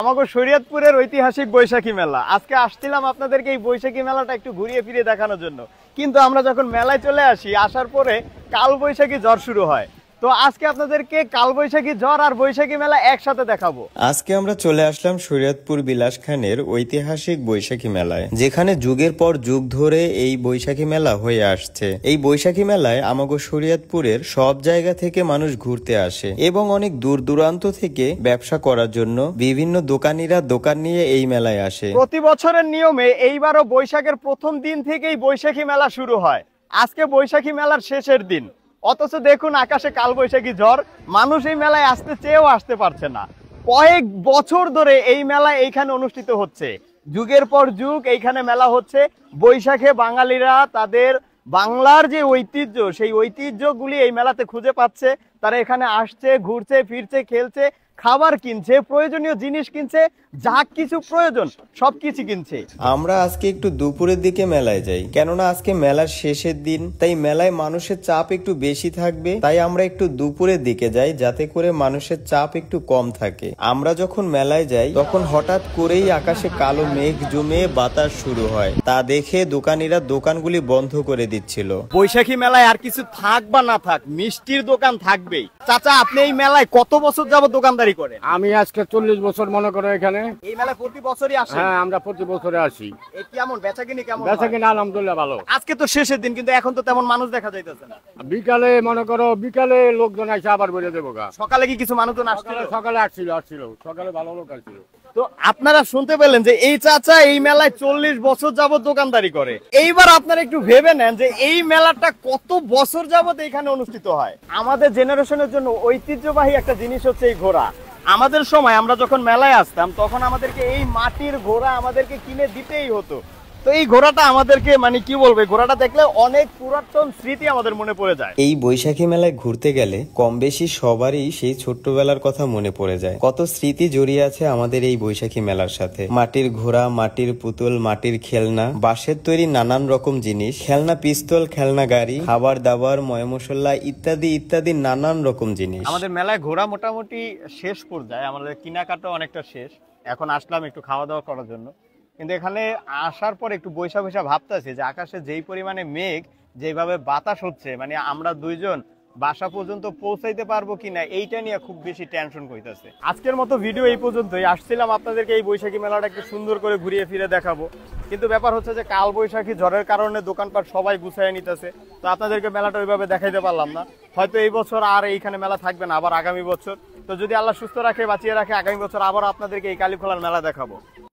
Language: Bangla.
আমাগো শরীয়তপুরের ঐতিহাসিক বৈশাখী মেলা। আজকে আসছিলাম আপনাদেরকে এই বৈশাখী মেলাটা একটু ঘুরিয়ে ফিরিয়ে দেখানোর জন্য, কিন্তু আমরা যখন মেলায় চলে আসি, আসার পরে কাল বৈশাখী ঝড় শুরু হয়। তো আজকে আপনাদেরকে কাল বৈশাখী ঝড় আর বৈশাখী মেলা একসাথে দেখাবো। আজকে আমরা চলে আসলাম শরীয়তপুর বিলাস খানের ঐতিহাসিক বৈশাখী মেলায়, যেখানে যুগের পর যুগ ধরে এই বৈশাখী মেলা হয়ে আসছে। এই বৈশাখী মেলায় আমাগো শরীয়তপুরের সব জায়গা থেকে মানুষ ঘুরতে আসে এবং অনেক দূর দূরান্ত থেকে ব্যবসা করার জন্য বিভিন্ন দোকানিরা দোকান নিয়ে এই মেলায় আসে। প্রতি বছরের নিয়মে এইবারও বৈশাখের প্রথম দিন থেকেই বৈশাখী মেলা শুরু হয়। আজকে বৈশাখী মেলার শেষের দিন, অথচ দেখুন আকাশে কাল বৈশাখী ঝড়। মানুষ এই মেলায় আসতে চেয়েও আসতে পারছে না। কয়েক বছর ধরে এই মেলা এইখানে অনুষ্ঠিত হচ্ছে, যুগের পর যুগ এইখানে মেলা হচ্ছে। বৈশাখে বাঙালিরা তাদের বাংলার যে ঐতিহ্য, সেই ঐতিহ্যগুলি এই মেলাতে খুঁজে পাচ্ছে। তারা এখানে আসছে, ঘুরছে, ফিরছে, খেলছে, খাবার কিনছে, প্রয়োজনীয় জিনিস কিনছে, যা কিছু প্রয়োজন সবকিছু কিনছে। আমরা আজকে একটু দুপুরের দিকে মেলায় যাই, কেননা আজকে মেলার শেষের দিন, তাই মেলায় মানুষের চাপ একটু বেশি থাকবে। তাই আমরা একটু দুপুরের দিকে যাই, যাতে করে মানুষের চাপ একটু কম থাকে। আমরা যখন মেলায় যাই তখন হঠাৎ করেই আকাশে কালো মেঘ জমে বাতাস শুরু হয়। তা দেখে দোকানিরা দোকানগুলি বন্ধ করে দিচ্ছিল। বৈশাখী মেলায় আর কিছু থাক বা না থাক, মিষ্টির দোকান থাকবেই। চাচা, আপনি এই মেলায় কত বছর যাবত দোকানদারি করেন? আমি আজকে 40 বছর মনে করো এখানে। এই মেলায় প্রতি বছরই আসেন? হ্যাঁ, আমরা প্রতি বছরে আসি। এই কেমন বেচাকিনি কেমন? বেচাকিনি আলহামদুলিল্লাহ ভালো। আজকে তো শেষের দিন, কিন্তু এখন তো তেমন মানুষ দেখা যাইতেছে না। বিকালে মনে করো বিকালে লোকজন আসে আবার বেরিয়ে দেবো গা। সকালে কি কিছু মানুষজন আসছিল? সকালে আসছিল সকালে ভালো লোক আসছিল। তো আপনারা শুনতে পেলেন যে এই চাচা এই মেলায় 40 বছর যাবত দোকানদারি করে। এইবার আপনারা একটু ভেবে নেন যে এই মেলাটা কত বছর যাবত এখানে অনুষ্ঠিত হয়। আমাদের জেনারেশনের জন্য ঐতিহ্যবাহী একটা জিনিস হচ্ছে এই ঘোড়া। আমাদের সময় আমরা যখন মেলায় আসতাম তখন আমাদেরকে এই মাটির ঘোড়া আমাদেরকে কিনে দিতেই হতো। তো এই ঘোড়াটা আমাদেরকে মানে কি বলবো, ঘোড়াটা দেখলে অনেক পুরাতন স্মৃতি আমাদের মনে পড়ে যায়। এই বৈশাখী মেলায় ঘুরতে গেলে কম বেশি সবারই সেই ছোট্টবেলার কথা মনে পড়ে যায়। কত স্মৃতি জড়িয়ে আছে আমাদের এই বৈশাখী মেলার সাথে। মাটির ঘোড়া, মাটির পুতুল, মাটির খেলনা, বাঁশের তৈরি নানান রকম জিনিস, খেলনা পিস্তল, খেলনা গাড়ি, খাবার দাবার, ময় মশলা ইত্যাদি ইত্যাদি নানান রকম জিনিস। আমাদের মেলায় ঘোড়া মোটামুটি শেষ পর্যায়ে, আমাদের কেনাকাটা অনেকটা শেষ। এখন আসলাম একটু খাওয়া দাওয়া করার জন্য, কিন্তু এখানে আসার পর একটু বৈশা বৈশা ভাবতেছি যে আকাশে যেই পরিমাণে মেঘ, যেভাবে বাতাস হচ্ছে, মানে আমরা দুইজন বাসা পর্যন্ত পৌঁছাইতে পারবো কিনা এইটা নিয়ে খুব বেশি টেনশন করতেছে। আজকের মতো ভিডিও এই পর্যন্তই। আসছিলাম আপনাদেরকে এই বৈশাখী মেলাটা একটু সুন্দর করে ঘুরিয়ে ফিরে দেখাবো, কিন্তু ব্যাপার হচ্ছে যে কাল বৈশাখী ঝড়ের কারণে দোকানপাট সবাই গুছাইয়া নিতেছে। তো আপনাদেরকে মেলাটা ওইভাবে দেখাইতে পারলাম না। হয়তো এই বছর আর এইখানে মেলা থাকবে না, আবার আগামী বছর। তো যদি আল্লাহ সুস্থ রাখে, বাঁচিয়ে রাখে, আগামী বছর আবার আপনাদেরকে এই কালীখোলার মেলা দেখাবো।